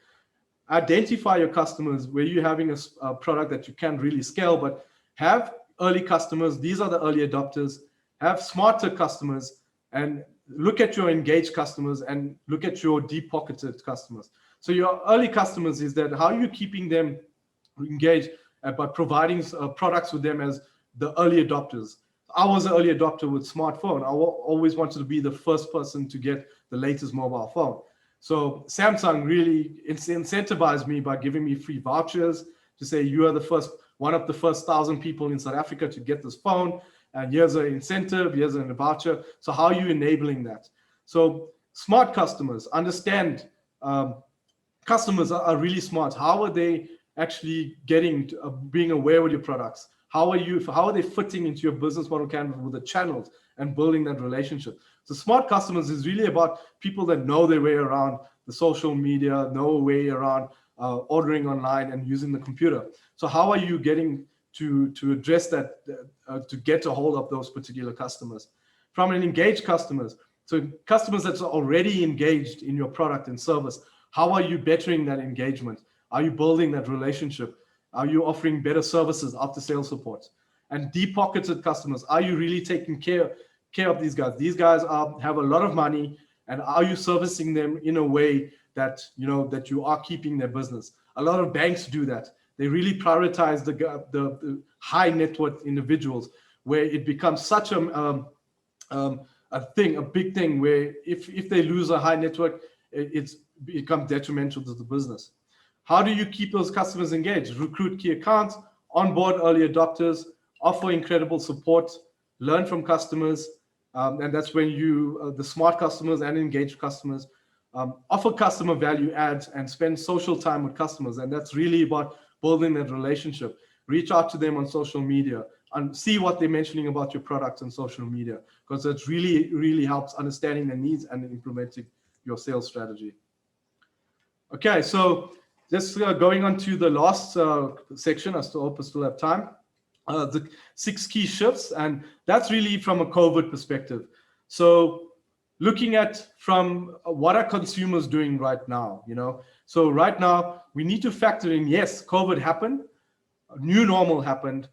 B: Identify your customers where you're having a product that you can really scale, but have early customers. These are the early adopters. Have smarter customers, and look at your engaged customers and look at your deep-pocketed customers. So your early customers is that how you're keeping them engaged by providing products with them as the early adopters. I was an early adopter with smartphone. I always wanted to be the first person to get the latest mobile phone. So Samsung really incentivized me by giving me free vouchers to say, you are one of the first 1,000 people in South Africa to get this phone. And here's an incentive, here's a voucher. So how are you enabling that? So smart customers understand, customers are really smart. How are they actually getting to, being aware with your products? How are they fitting into your business model canvas with the channels and building that relationship? So smart customers is really about people that know their way around the social media, know a way around ordering online and using the computer. So how are you getting to address that, to get a hold of those particular customers? From an engaged customers, so customers that's already engaged in your product and service, how are you bettering that engagement? Are you building that relationship? Are you offering better services, after sales support? And deep-pocketed customers, are you really taking care of these guys? These guys have a lot of money, and are you servicing them in a way that that you are keeping their business? A lot of banks do that. They really prioritize the high net worth individuals, where it becomes such a big thing, where if they lose a high network, it's become detrimental to the business. How do you keep those customers engaged? Recruit key accounts, onboard early adopters, offer incredible support, learn from customers, and that's when the smart customers and engaged customers, offer customer value adds and spend social time with customers. And that's really about building that relationship. Reach out to them on social media and see what they're mentioning about your products on social media, because that really, really helps understanding their needs and implementing your sales strategy. Okay, so just going on to the last section, I hope I still have time. The 6 key shifts, and that's really from a COVID perspective. So looking at from what are consumers doing right now, So right now we need to factor in, yes, COVID happened, new normal happened,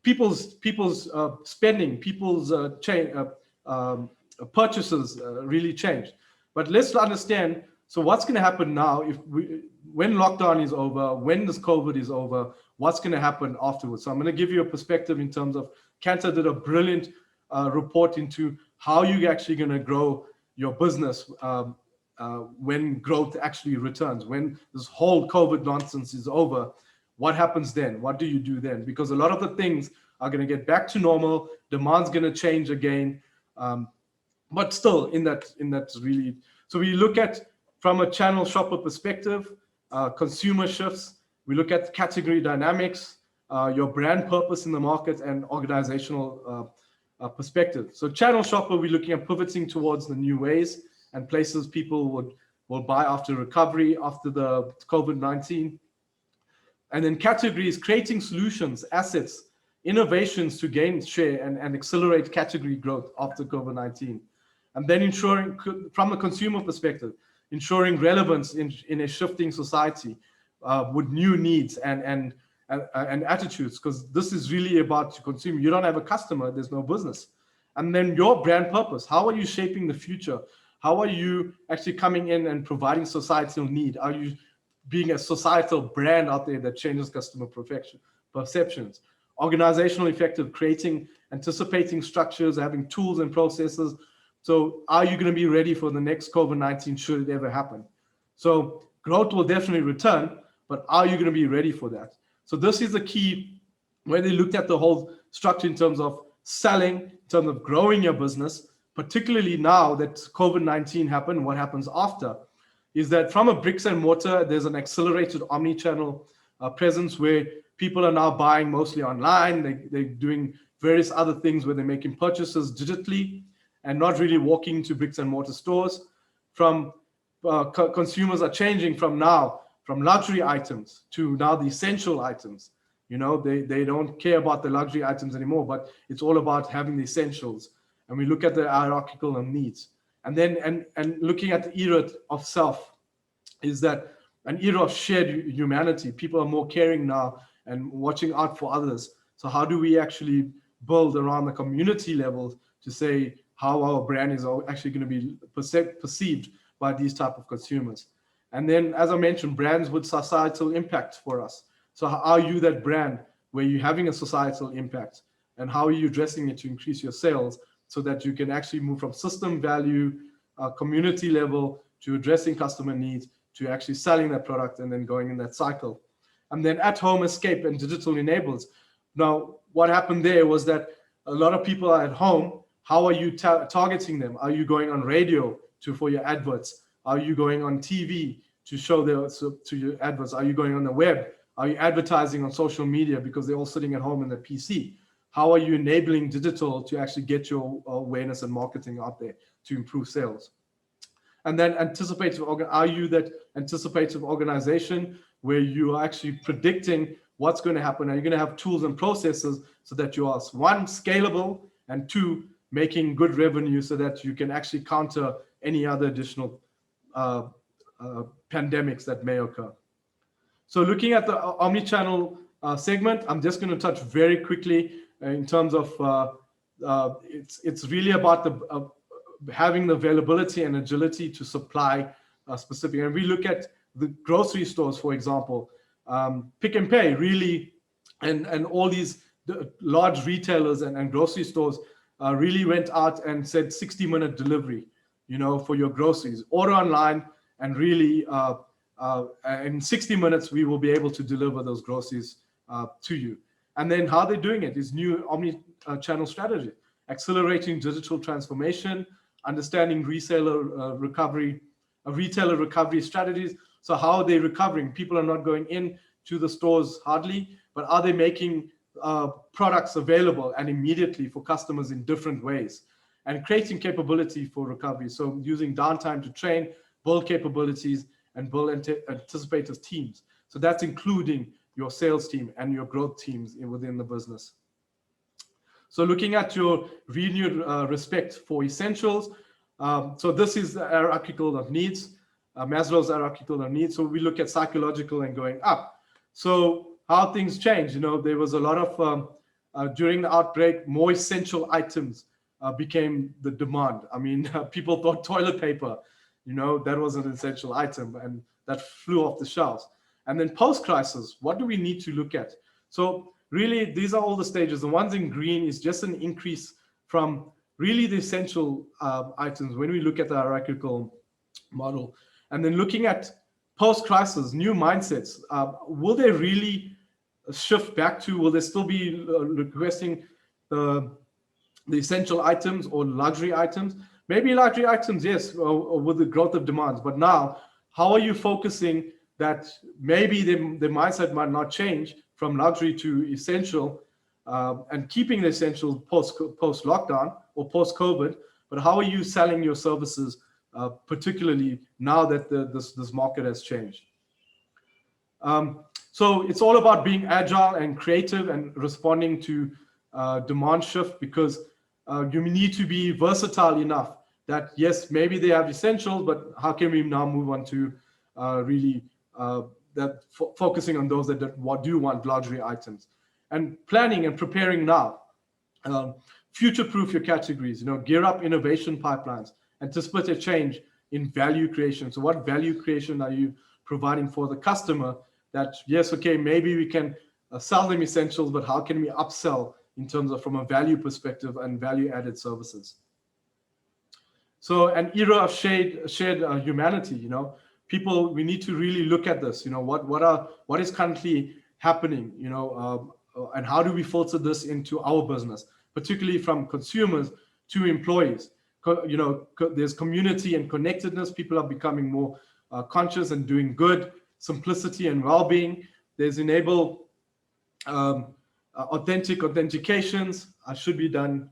B: people's spending, people's purchases really changed. But let's understand, so what's going to happen now when lockdown is over, when this COVID is over, what's going to happen afterwards? So I'm going to give you a perspective in terms of, Kantar did a brilliant report into how you're actually going to grow your business when growth actually returns. When this whole COVID nonsense is over, what happens then? What do you do then? Because a lot of the things are going to get back to normal, demand's going to change again, but still in that really. So we look at, from a channel shopper perspective, consumer shifts, we look at category dynamics, your brand purpose in the market, and organizational perspective. So channel shopper, we're looking at pivoting towards the new ways and places people would will buy after recovery, after the COVID-19. And then categories, creating solutions, assets, innovations to gain share and accelerate category growth after COVID-19. And then ensuring, from a consumer perspective, ensuring relevance in a shifting society with new needs and attitudes, because this is really about the consumer. You don't have a customer, there's no business. And then your brand purpose, how are you shaping the future? How are you actually coming in and providing societal need? Are you being a societal brand out there that changes customer perceptions? Organizational effective, creating, anticipating structures, having tools and processes. So are you going to be ready for the next COVID-19 should it ever happen? So growth will definitely return, but are you going to be ready for that? So this is the key where they looked at the whole structure in terms of selling, in terms of growing your business, particularly now that COVID-19 happened, what happens after is that from a bricks and mortar, there's an accelerated omni-channel presence where people are now buying mostly online. They're doing various other things where they're making purchases digitally and not really walking to bricks and mortar stores. From consumers are changing from luxury items to now the essential items. You know, they don't care about the luxury items anymore, but it's all about having the essentials. And we look at the hierarchical of needs. And then and looking at the era of self is that an era of shared humanity. People are more caring now and watching out for others. So how do we actually build around the community level to say how our brand is actually going to be perceived by these type of consumers? And then, as I mentioned, brands with societal impact for us. So how are you that brand where you're having a societal impact, and how are you addressing it to increase your sales so that you can actually move from system value, community level, to addressing customer needs, to actually selling that product and then going in that cycle. And then at home escape and digital enables. Now, what happened there was that a lot of people are at home. How are you targeting them? Are you going on radio for your adverts? Are you going on TV to show to your adverts? Are you going on the web? Are you advertising on social media because they're all sitting at home in their PC? How are you enabling digital to actually get your awareness and marketing out there to improve sales? And then are you that anticipative organization where you are actually predicting what's going to happen? Are you going to have tools and processes so that you are, one, scalable, and two, making good revenue so that you can actually counter any other additional pandemics that may occur? So looking at the omni-channel segment, I'm just going to touch very quickly in terms of it's really about having the availability and agility to supply specific. And we look at the grocery stores, for example, Pick n Pay really, and all these large retailers and grocery stores really went out and said 60-minute delivery, you know, for your groceries. Order online, and really in 60 minutes, we will be able to deliver those groceries to you. And then how they're doing it is new omni-channel strategy, accelerating digital transformation, understanding retailer recovery strategies. So how are they recovering? People are not going in to the stores hardly, but are they making products available and immediately for customers in different ways, and creating capability for recovery? So using downtime to train, build capabilities, and build anticipative teams. So that's including your sales team and your growth teams within the business. So looking at your renewed respect for essentials. So this is the hierarchical of needs, Maslow's hierarchical of needs. So we look at psychological and going up. So how things change, you know, there was a lot of, during the outbreak, more essential items became the demand. I mean, people thought toilet paper, you know, that was an essential item and that flew off the shelves. And then post-crisis, what do we need to look at? So really, these are all the stages. The ones in green is just an increase from really the essential items when we look at the hierarchical model. And then looking at post-crisis, new mindsets, will they really shift back to, will they still be requesting the essential items or luxury items? Maybe luxury items, yes, or with the growth of demands. But now, how are you focusing that maybe the mindset might not change from luxury to essential, and keeping the essential post-lockdown or post-COVID, but how are you selling your services particularly now that this market has changed. So it's all about being agile and creative and responding to demand shift, because you need to be versatile enough that, yes, maybe they have essentials, but how can we now move on to really focusing on those that do want luxury items, and planning and preparing now. Future-proof your categories, gear up innovation pipelines, anticipate a change in value creation. So what value creation are you providing for the customer? That, yes, okay, maybe we can sell them essentials, but how can we upsell in terms of from a value perspective and value-added services? So an era of shared humanity, people, we need to really look at this, what is currently happening, and how do we filter this into our business, particularly from consumers to employees. There's community and connectedness. People are becoming more conscious and doing good. Simplicity and well-being. There's enable authentic authentications. I should be done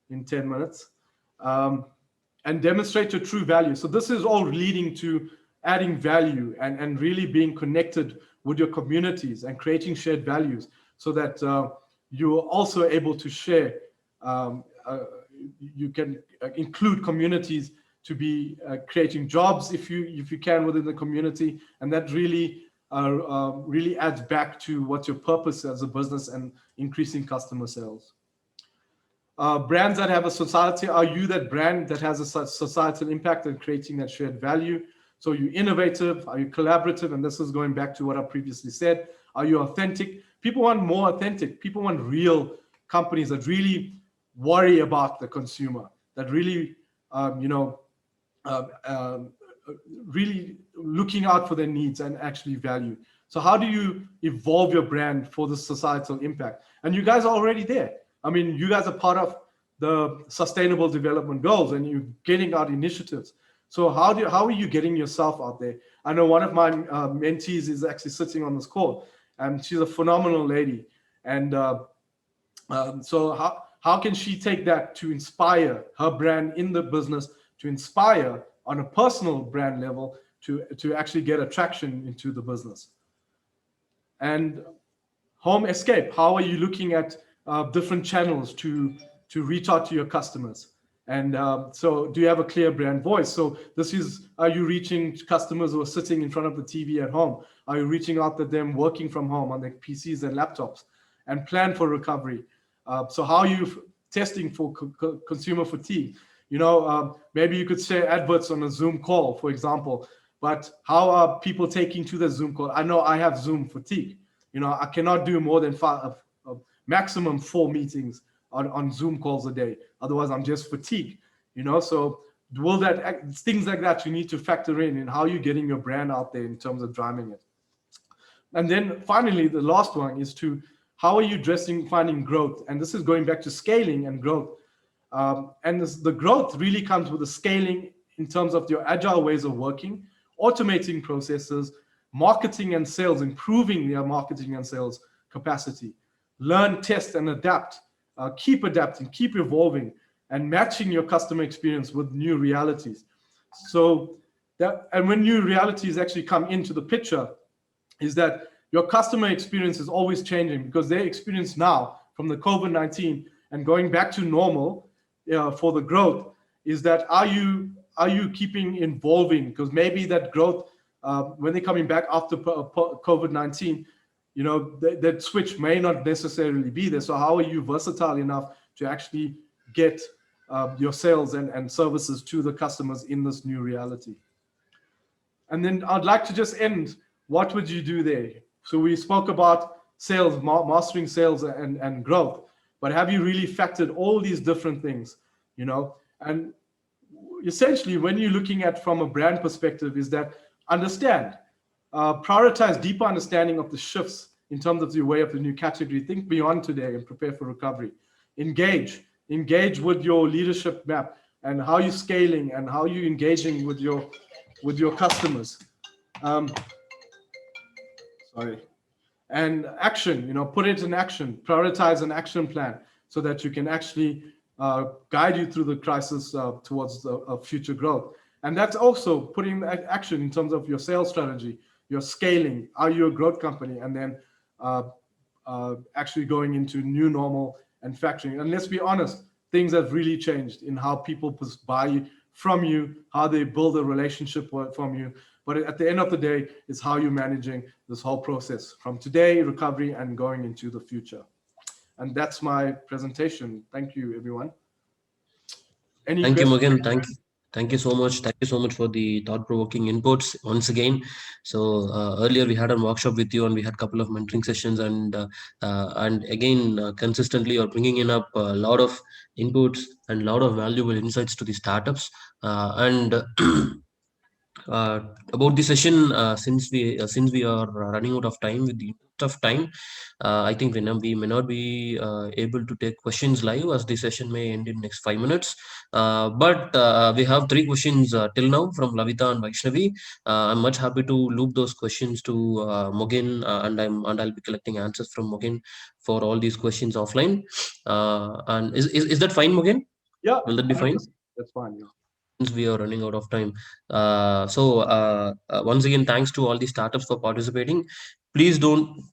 B: in 10 minutes. And demonstrate your true value. So this is all leading to adding value and really being connected with your communities and creating shared values, so that you're also able to share. You can include communities to be creating jobs if you can within the community, and that really adds back to what's your purpose as a business and increasing customer sales. Brands that have a society, are you that brand that has a societal impact and creating that shared value? So you're innovative, are you collaborative? And this is going back to what I previously said. Are you authentic? People want more authentic. People want real companies that really worry about the consumer, that really, really looking out for their needs and actually value. So how do you evolve your brand for the societal impact? And you guys are already there. I mean, you guys are part of the Sustainable Development Goals, and you're getting out initiatives. So how are you getting yourself out there? I know one of my mentees is actually sitting on this call, and she's a phenomenal lady. And so how can she take that to inspire her brand in the business, to inspire on a personal brand level to actually get attraction into the business? And home escape, how are you looking at different channels to reach out to your customers? And so do you have a clear brand voice? So this is, are you reaching customers who are sitting in front of the TV at home? Are you reaching out to them working from home on their PCs and laptops? And plan for recovery. So how are you testing for consumer fatigue? Maybe you could share adverts on a Zoom call, for example, but how are people taking to the Zoom call? I know I have Zoom fatigue. I cannot do more than maximum 4 meetings on Zoom calls a day. Otherwise, I'm just fatigued, So things like that you need to factor in how you're getting your brand out there in terms of driving it. And then finally, the last one is how are you finding growth? And this is going back to scaling and growth. And the growth really comes with the scaling in terms of your agile ways of working, automating processes, marketing and sales, improving your marketing and sales capacity. Learn, test, and adapt. Keep adapting, keep evolving, and matching your customer experience with new realities. So and when new realities actually come into the picture, is that your customer experience is always changing, because their experience now from the COVID-19 and going back to normal for the growth is that are you keeping evolving? Because maybe that growth when they're coming back after COVID-19, that switch may not necessarily be there. So how are you versatile enough to actually get your sales and services to the customers in this new reality? And then I'd like to just end, what would you do there? So we spoke about sales, mastering sales and growth, but have you really factored all these different things, And essentially, when you're looking at from a brand perspective, is that understand, prioritize deeper understanding of the shifts in terms of your way of the new category. Think beyond today and prepare for recovery. Engage with your leadership map and how you're scaling and how you're engaging with your customers. And action, put it in action, prioritize an action plan so that you can actually guide you through the crisis towards future growth. And that's also putting action in terms of your sales strategy, your scaling. Are you a growth company? And then uh, actually going into new normal and factoring. And let's be honest, things have really changed in how people buy from you, how they build a relationship from you. But at the end of the day, it's how you're managing this whole process from today, recovery, and going into the future. And that's my presentation. Thank you, everyone. Any
A: Thank you,
B: questions?
A: Morgan. Thank you so much. Thank you so much for the thought-provoking inputs once again. So earlier we had a workshop with you, and we had a couple of mentoring sessions, and again consistently you're bringing in up a lot of inputs and a lot of valuable insights to the startups. And uh, about the session, since we are running out of time with the interest of time, I think we may not be able to take questions live, as the session may end in next 5 minutes. But we have three questions till now from Lavita and Vaishnavi. I'm much happy to loop those questions to Mogin, and I'll be collecting answers from Mogin for all these questions offline. And is that fine, Mogin?
B: Yeah,
A: Will that be fine?
B: 100%. That's fine. Yeah.
A: Since we are running out of time. Once again, thanks to all the startups for participating. Please don't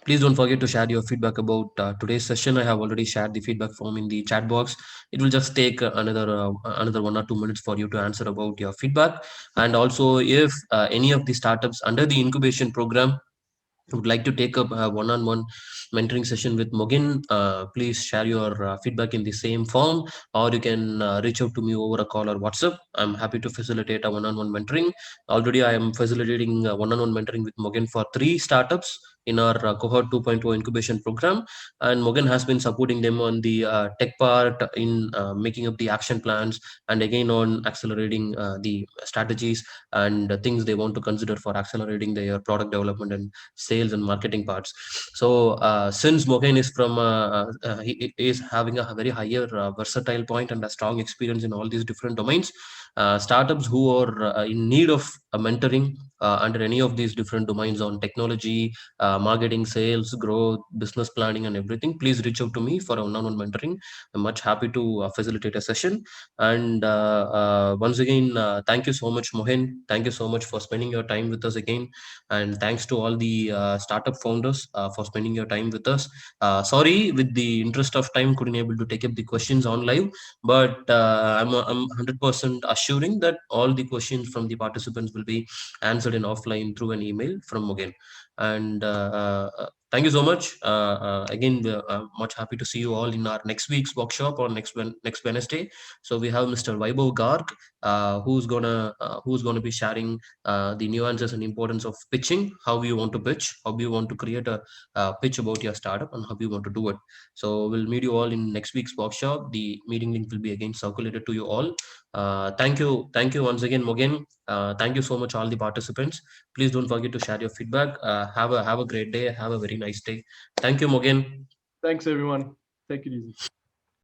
A: please don't forget to share your feedback about today's session. I have already shared the feedback form in the chat box. It will just take another 1 or 2 minutes for you to answer about your feedback. And also, if any of the startups under the incubation program would like to take up a one-on-one mentoring session with Mogin, please share your feedback in the same form, or you can reach out to me over a call or WhatsApp. I'm happy to facilitate a one-on-one mentoring. Already, I am facilitating one-on-one mentoring with Mogin for 3 startups in our cohort 2.0 incubation program, and Morgan has been supporting them on the tech part in making up the action plans, and again on accelerating the strategies and things they want to consider for accelerating their product development and sales and marketing parts. So since Morgan is he is having a very higher versatile point and a strong experience in all these different domains, startups who are in need of a mentoring under any of these different domains on technology, marketing, sales, growth, business planning, and everything, please reach out to me for a one-on-one mentoring. I'm much happy to facilitate a session. And once again, thank you so much, Mohin. Thank you so much for spending your time with us again. And thanks to all the startup founders for spending your time with us. Sorry, with the interest of time, couldn't able to take up the questions on live, but I'm 100% assuring that all the questions from the participants will be answered in offline through an email from Mogen. And thank you so much. Again, we're much happy to see you all in our next week's workshop on next Wednesday. So we have Mr. Vaibhav Garg, who's gonna be sharing the nuances and importance of pitching, how you want to pitch, how you want to create a pitch about your startup, and how you want to do it. So we'll meet you all in next week's workshop. The meeting link will be again circulated to you all. Thank you once again, Mogen. Thank you so much, all the participants. Please don't forget to share your feedback. Have a great day. Have a very nice day. Thank you, Mogen.
B: Thanks, everyone. Take it easy.